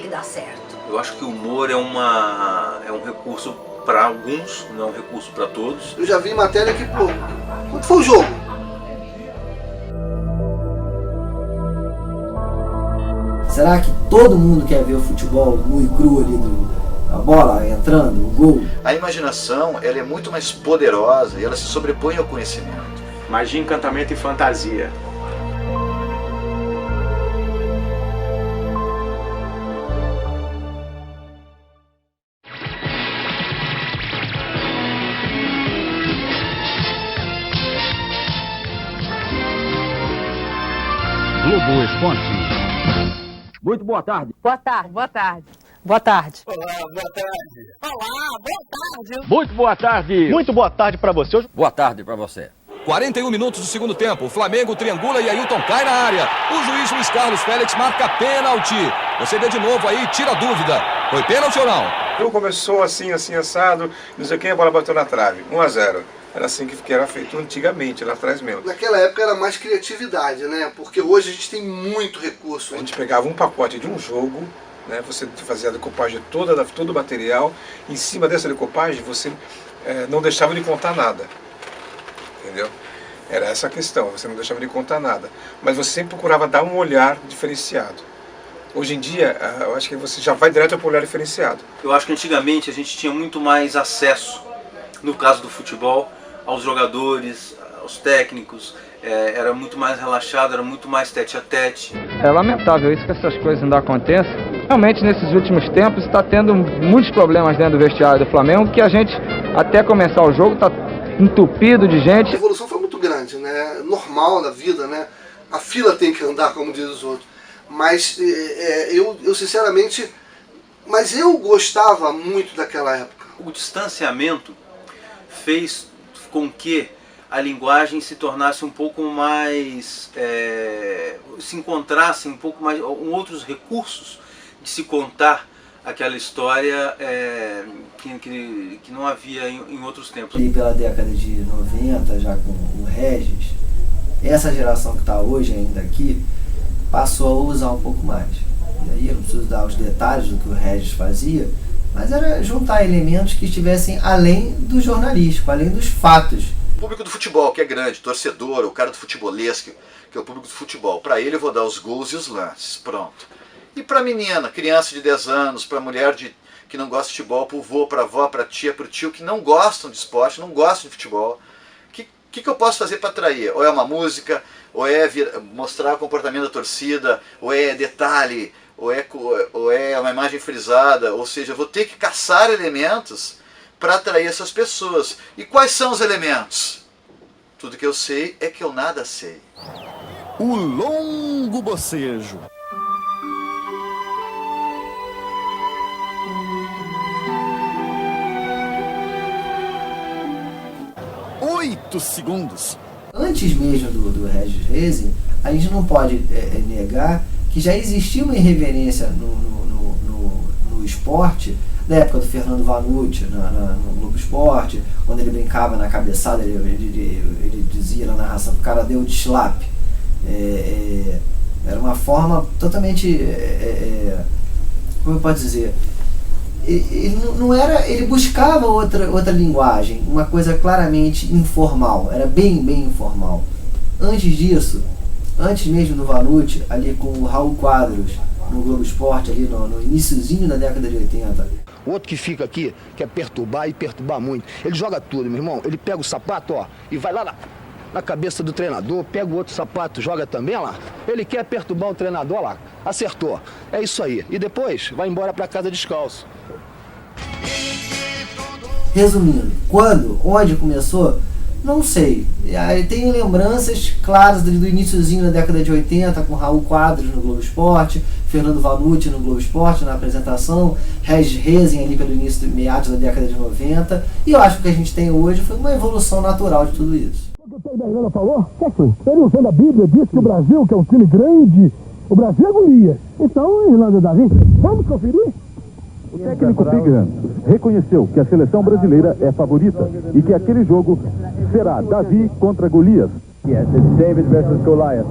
que dá certo? Eu acho que o humor é um recurso para alguns, não é um recurso para todos. Eu já vi matéria que, pô, quanto foi o jogo? Será que todo mundo quer ver o futebol nu e cru ali, a bola entrando, o gol? A imaginação, ela é muito mais poderosa e ela se sobrepõe ao conhecimento. Magia, encantamento e fantasia. Globo Esporte. Muito boa tarde. Boa tarde. Boa tarde. Boa tarde. Olá, boa tarde. Olá, boa tarde. Muito boa tarde. Muito boa tarde para você. Boa tarde para você. 41 minutos do segundo tempo. O Flamengo triangula e Ailton cai na área. O juiz Luiz Carlos Félix marca pênalti. Você vê de novo aí, tira a dúvida. Foi pênalti ou não? O jogo começou assim, assado, não sei quem, a bola bateu na trave. 1-0. Era assim que era feito antigamente, lá atrás mesmo. Naquela época era mais criatividade, né? Porque hoje a gente tem muito recurso. A gente pegava um pacote de um jogo, né? Você fazia a decopagem todo o material. Em cima dessa decopagem, você não deixava de contar nada. Entendeu? Era essa a questão, você não deixava de contar nada. Mas você sempre procurava dar um olhar diferenciado. Hoje em dia, eu acho que você já vai direto para o olhar diferenciado. Eu acho que antigamente a gente tinha muito mais acesso, no caso do futebol, aos jogadores, aos técnicos, era muito mais relaxado, era muito mais tete-a-tete. É lamentável isso, que essas coisas ainda aconteçam. Realmente, nesses últimos tempos, está tendo muitos problemas dentro do vestiário do Flamengo, que a gente, até começar o jogo, está entupido de gente. A evolução foi muito grande, né? Normal na vida, né? A fila tem que andar, como diz os outros. Mas eu sinceramente, mas eu gostava muito daquela época. O distanciamento fez com que a linguagem se tornasse um pouco mais, se encontrasse um pouco mais, outros recursos de se contar aquela história que não havia em outros tempos. E pela década de 90, já com o Regis, essa geração que está hoje ainda aqui, passou a usar um pouco mais. E aí eu não preciso dar os detalhes do que o Regis fazia, mas era juntar elementos que estivessem além do jornalístico, além dos fatos. O público do futebol, que é grande, torcedor, o cara do futebolesco, que é o público do futebol, para ele eu vou dar os gols e os lances, pronto. E para menina, criança de 10 anos, para mulher que não gosta de futebol, para o vô, para a avó, para a tia, para o tio, que não gostam de esporte, não gostam de futebol, o que eu posso fazer para atrair? Ou é uma música, ou é mostrar o comportamento da torcida, ou é detalhe, ou é uma imagem frisada, ou seja, eu vou ter que caçar elementos para atrair essas pessoas. E quais são os elementos? Tudo que eu sei é que eu nada sei. O longo bocejo. Segundos. Antes mesmo do Regis Rezin, a gente não pode negar que já existia uma irreverência no esporte, na época do Fernando Vanucci, no Globo Esporte, quando ele brincava na cabeçada, ele dizia na narração que o cara deu de slap. Era uma forma totalmente, como eu posso dizer, ele buscava outra linguagem, uma coisa claramente informal, era bem informal. Antes disso, antes mesmo do Vanucci, ali com o Raul Quadros no Globo Esporte, ali no iniciozinho da década de 80. O outro que fica aqui quer perturbar e perturbar muito. Ele joga tudo, meu irmão. Ele pega o sapato, ó, e vai lá na cabeça do treinador, pega o outro sapato, joga também, ó lá. Ele quer perturbar o treinador, ó lá. Acertou. É isso aí. E depois vai embora pra casa descalço. Resumindo, quando, onde começou, não sei. Tenho lembranças claras do iniciozinho da década de 80, com Raul Quadros no Globo Esporte, Fernando Vanucci no Globo Esporte, na apresentação, Regis Rezin ali pelo início, meados da década de 90, e eu acho que o que a gente tem hoje foi uma evolução natural de tudo isso. O que a Irlanda falou? Ele usando a Bíblia disse que o Brasil, que é um time grande, o Brasil é Golias. Então, Irlanda Davi, vamos conferir? O técnico Pigram reconheceu que a seleção brasileira é favorita e que aquele jogo será Davi contra Golias. Yes, it's David versus Goliath.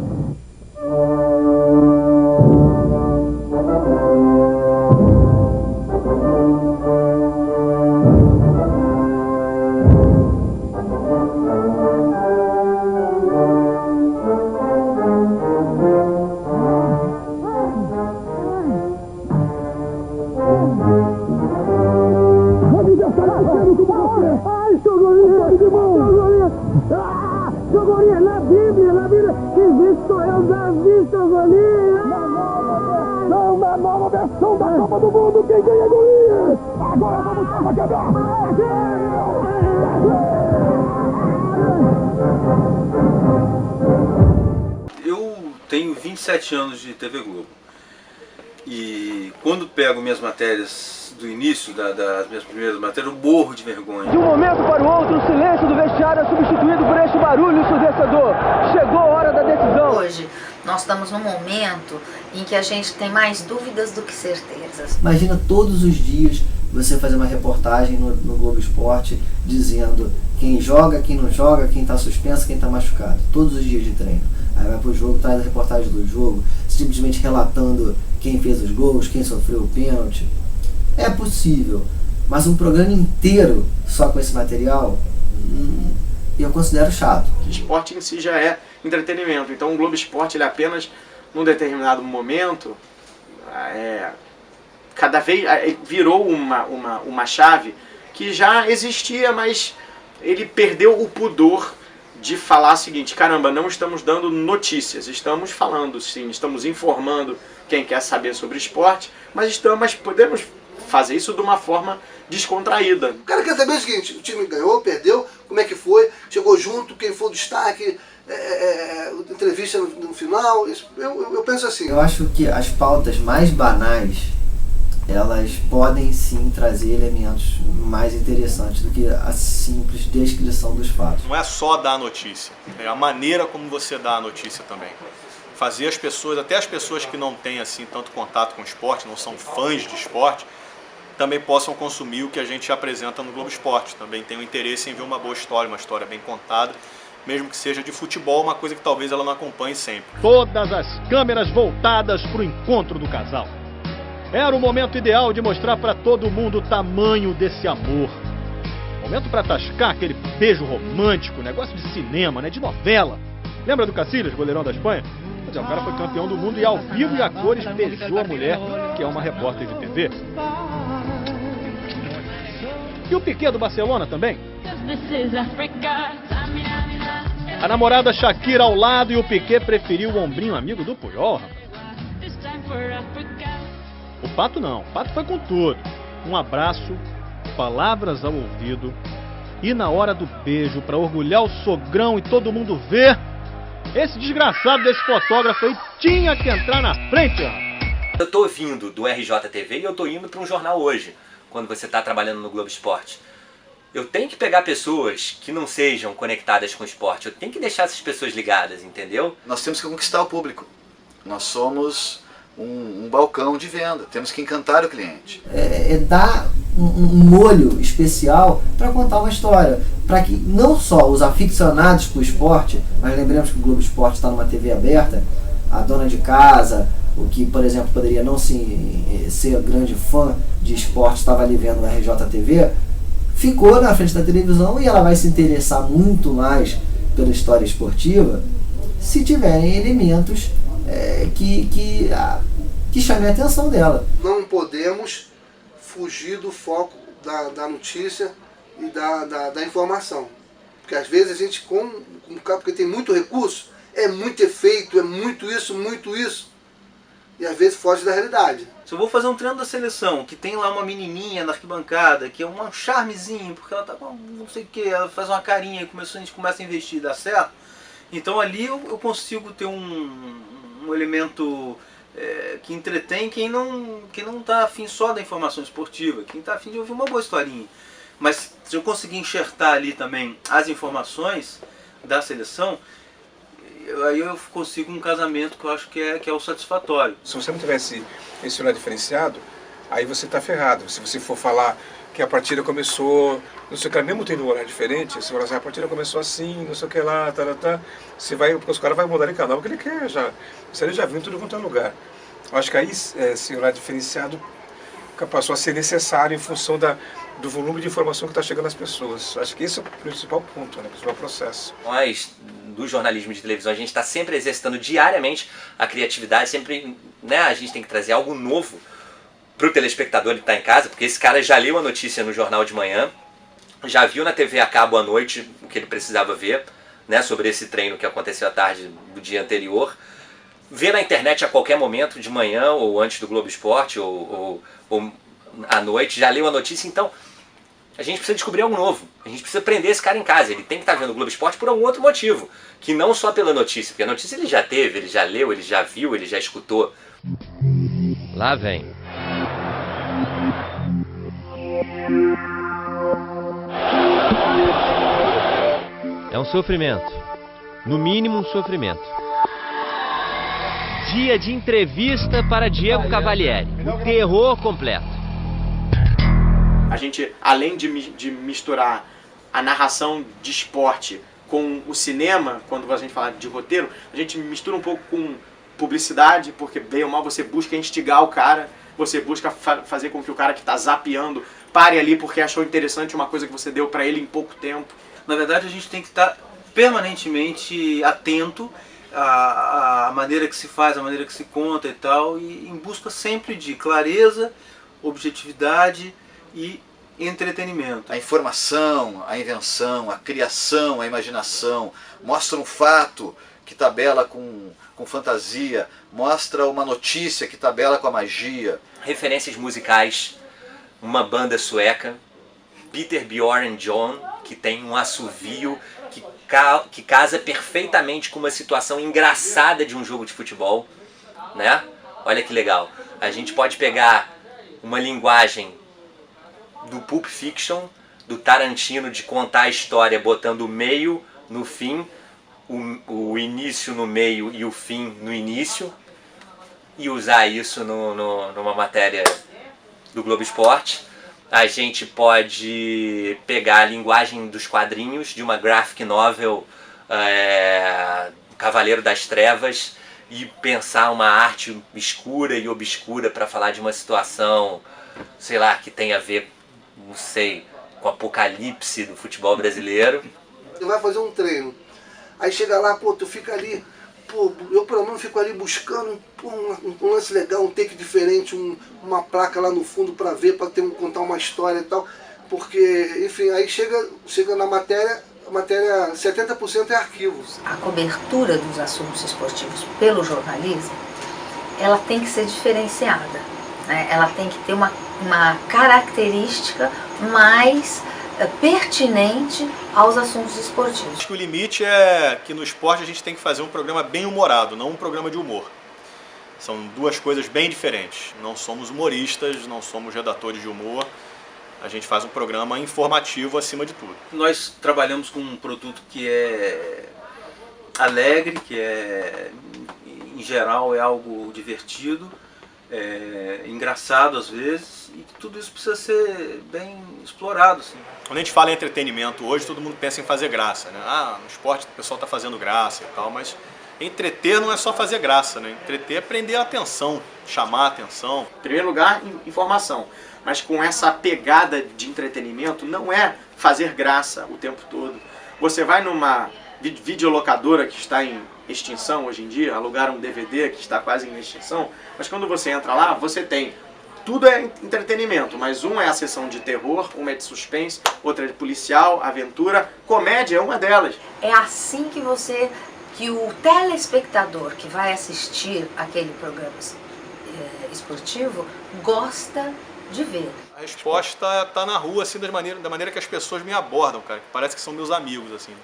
Golinha, na Bíblia, quem viste sou eu, Davi, seu Golinha. Na nova versão da Copa do Mundo, quem ganha é Golinha. Agora vamos para quebrar. Eu tenho 27 anos de TV Globo. E quando pego minhas matérias do início, das minhas primeiras matérias, eu morro de vergonha. De um momento para o outro, o silêncio do vestiário é substituído por este barulho ensurdecedor. Chegou a hora da decisão. Hoje, nós estamos num momento em que a gente tem mais dúvidas do que certezas. Imagina todos os dias você fazer uma reportagem no Globo Esporte dizendo quem joga, quem não joga, quem está suspenso, quem está machucado. Todos os dias de treino. Aí vai pro jogo, traz a reportagem do jogo, simplesmente relatando quem fez os gols, quem sofreu o pênalti. É possível, mas um programa inteiro só com esse material, eu considero chato. O esporte em si já é entretenimento, então o Globo Esporte ele apenas num determinado momento cada vez virou uma chave que já existia, mas ele perdeu o pudor de falar o seguinte: caramba, não estamos dando notícias, estamos falando sim, estamos informando quem quer saber sobre esporte, mas podemos fazer isso de uma forma descontraída. O cara quer saber o seguinte: o time ganhou, perdeu, como é que foi, chegou junto, quem foi o destaque, entrevista no final. Eu penso assim. Eu acho que as pautas mais banais, elas podem sim trazer elementos mais interessantes do que a simples descrição dos fatos. Não é só dar a notícia, é a maneira como você dá a notícia também. Fazer as pessoas, até as pessoas que não têm assim tanto contato com o esporte, não são fãs de esporte, também possam consumir o que a gente apresenta no Globo Esporte. Também tem um interesse em ver uma boa história, uma história bem contada, mesmo que seja de futebol, uma coisa que talvez ela não acompanhe sempre. Todas as câmeras voltadas para o encontro do casal. Era o momento ideal de mostrar para todo mundo o tamanho desse amor. Momento para tascar aquele beijo romântico, negócio de cinema, né, de novela. Lembra do Cacilhas, goleirão da Espanha? O cara foi campeão do mundo e ao vivo e a cores beijou a mulher, que é uma repórter de TV. E o Piqué do Barcelona também? A namorada Shakira ao lado e o Piqué preferiu o ombrinho amigo do Puyol, rapaz. O Pato não, o Pato foi com tudo. Um abraço, palavras ao ouvido e na hora do beijo, para orgulhar o sogrão e todo mundo ver, esse desgraçado desse fotógrafo aí tinha que entrar na frente, rapaz. Eu tô vindo do RJTV e eu tô indo para um jornal hoje, quando você tá trabalhando no Globo Esporte. Eu tenho que pegar pessoas que não sejam conectadas com o esporte, eu tenho que deixar essas pessoas ligadas, entendeu? Nós temos que conquistar o público. Nós somos um balcão de venda, temos que encantar o cliente. Dar um molho especial para contar uma história, para que não só os aficionados por esporte, mas lembremos que o Globo Esporte está numa TV aberta, a dona de casa, o que, por exemplo, poderia não ser grande fã de esporte, estava ali vendo o RJTV, ficou na frente da televisão e ela vai se interessar muito mais pela história esportiva se tiverem elementos que chamem a atenção dela. Não podemos fugir do foco da notícia e da informação. Porque às vezes a gente, porque tem muito recurso, é muito efeito, é muito isso, e às vezes foge da realidade. Se eu vou fazer um treino da seleção, que tem lá uma menininha na arquibancada, que é um charmezinho, porque ela tá com não sei o que, ela faz uma carinha e a gente começa a investir e dá certo, então ali eu consigo ter um elemento que entretém quem não está afim só da informação esportiva, quem está afim de ouvir uma boa historinha. Mas se eu conseguir enxertar ali também as informações da seleção, aí eu consigo um casamento que eu acho que é o satisfatório. Se você não tivesse esse olhar diferenciado, aí você está ferrado. Se você for falar que a partida começou, não sei o que, mesmo tendo um olhar diferente, você vai assim, a partida começou assim, não sei o que lá, você vai, porque os caras vão mudar de canal porque ele quer já. Isso ele já viu em tudo quanto é lugar. Eu acho que aí esse olhar diferenciado passou a ser necessário em função do volume de informação que está chegando às pessoas. Acho que esse é o principal ponto, né, o principal processo. Nós, do jornalismo de televisão, a gente está sempre exercitando diariamente a criatividade, sempre, né, a gente tem que trazer algo novo para o telespectador que está em casa, porque esse cara já leu a notícia no jornal de manhã, já viu na TV a cabo à noite o que ele precisava ver, né, sobre esse treino que aconteceu à tarde do dia anterior. Vê na internet a qualquer momento, de manhã ou antes do Globo Esporte ou à noite, já leu a notícia. Então a gente precisa descobrir algo novo, a gente precisa prender esse cara em casa. Ele tem que estar vendo o Globo Esporte por algum outro motivo, que não só pela notícia, porque a notícia ele já teve, ele já leu, ele já viu, ele já escutou. Lá vem. É um sofrimento, no mínimo um sofrimento. Dia de entrevista para Diego Cavalieri, o terror completo. A gente, além de misturar a narração de esporte com o cinema, quando a gente fala de roteiro, a gente mistura um pouco com publicidade, porque bem ou mal você busca instigar o cara, você busca fazer com que o cara que está zapeando pare ali porque achou interessante uma coisa que você deu para ele em pouco tempo. Na verdade, a gente tem que estar permanentemente atento à maneira que se faz, à maneira que se conta e tal, e em busca sempre de clareza, objetividade e entretenimento. A informação, a invenção, a criação, a imaginação, mostra um fato que tabela com fantasia, mostra uma notícia que tabela com a magia. Referências musicais, uma banda sueca, Peter, Bjorn and John, que tem um assovio que casa perfeitamente com uma situação engraçada de um jogo de futebol, né? Olha que legal. A gente pode pegar uma linguagem do Pulp Fiction, do Tarantino, de contar a história botando o meio no fim, o início no meio e o fim no início, e usar isso numa matéria do Globo Esporte. A gente pode pegar a linguagem dos quadrinhos de uma graphic novel, Cavaleiro das Trevas, e pensar uma arte escura e obscura para falar de uma situação, sei lá, que tem a ver, não sei, com o apocalipse do futebol brasileiro. Você vai fazer um treino, aí chega lá, pô, tu fica ali, pô, eu pelo menos fico ali buscando um lance legal, um take diferente, uma placa lá no fundo para ver, para contar uma história e tal, porque, enfim, aí chega na matéria, a matéria 70% é arquivos. A cobertura dos assuntos esportivos pelo jornalismo, ela tem que ser diferenciada, né? Ela tem que ter uma característica mais pertinente aos assuntos esportivos. Acho que o limite é que no esporte a gente tem que fazer um programa bem humorado, não um programa de humor. São duas coisas bem diferentes. Não somos humoristas, não somos redatores de humor. A gente faz um programa informativo acima de tudo. Nós trabalhamos com um produto que é alegre, que em geral é algo divertido, engraçado às vezes, e que tudo isso precisa ser bem explorado. Assim. Quando a gente fala em entretenimento hoje, todo mundo pensa em fazer graça, né? Ah, no esporte o pessoal está fazendo graça e tal, mas entreter não é só fazer graça, né? Entreter é prender a atenção, chamar a atenção. Em primeiro lugar, informação. Mas com essa pegada de entretenimento, não é fazer graça o tempo todo. Você vai numa videolocadora que está em extinção hoje em dia, alugar um DVD que está quase em extinção, mas quando você entra lá, você tem tudo é entretenimento, mas uma é a sessão de terror, uma é de suspense, outra é de policial, aventura, comédia é uma delas. É assim que o telespectador que vai assistir aquele programa esportivo gosta de ver. A resposta está na rua, assim, da maneira que as pessoas me abordam, cara, que parece que são meus amigos, assim.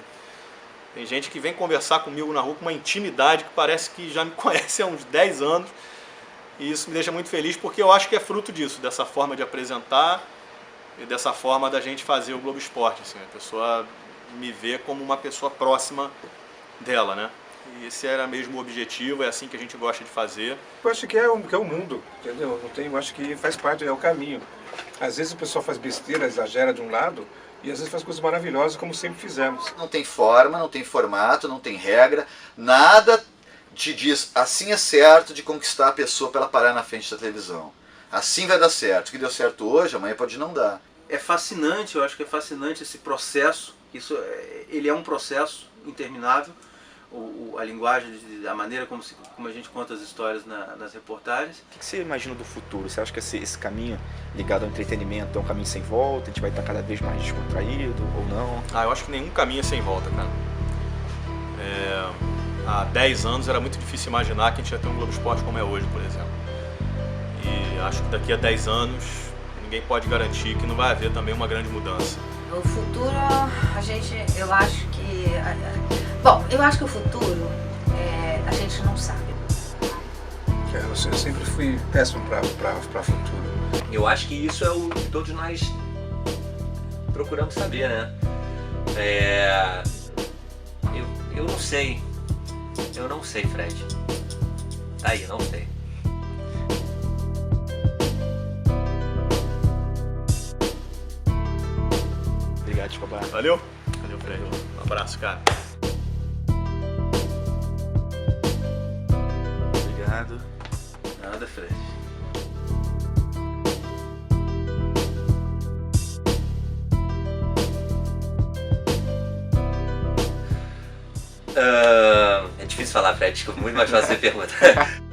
Tem gente que vem conversar comigo na rua com uma intimidade que parece que já me conhece há uns 10 anos. E isso me deixa muito feliz porque eu acho que é fruto disso, dessa forma de apresentar e dessa forma da gente fazer o Globo Esporte. Assim, a pessoa me vê como uma pessoa próxima dela, né? E esse era mesmo o objetivo, é assim que a gente gosta de fazer. Eu acho que é o mundo, entendeu? Eu acho que faz parte, é o caminho. Às vezes o pessoal faz besteira, exagera de um lado, e às vezes faz coisas maravilhosas, como sempre fizemos. Não tem forma, não tem formato, não tem regra, nada te diz assim é certo de conquistar a pessoa para ela parar na frente da televisão. Assim vai dar certo. O que deu certo hoje, amanhã pode não dar. É fascinante, eu acho que é fascinante esse processo. Ele é um processo interminável, a linguagem, a maneira como a gente conta as histórias nas reportagens. O que você imagina do futuro? Você acha que esse caminho ligado ao entretenimento é um caminho sem volta? A gente vai estar cada vez mais descontraído ou não? Eu acho que nenhum caminho é sem volta, cara. Há 10 anos era muito difícil imaginar que a gente ia ter um Globo Esporte como é hoje, por exemplo. E acho que daqui a 10 anos ninguém pode garantir que não vai haver também uma grande mudança. O futuro, eu acho que... Bom, eu acho que o futuro a gente não sabe. Eu sempre fui péssimo para futuro. Eu acho que isso é o que todos nós procuramos saber, né? Eu não sei. Eu não sei, Fred. Tá aí, eu não sei. Obrigado, Escobar. Valeu? Valeu, Fred. Um abraço, cara. Obrigado. Nada, Fred. É difícil falar, Fred. Desculpa, muito mais fácil você perguntar.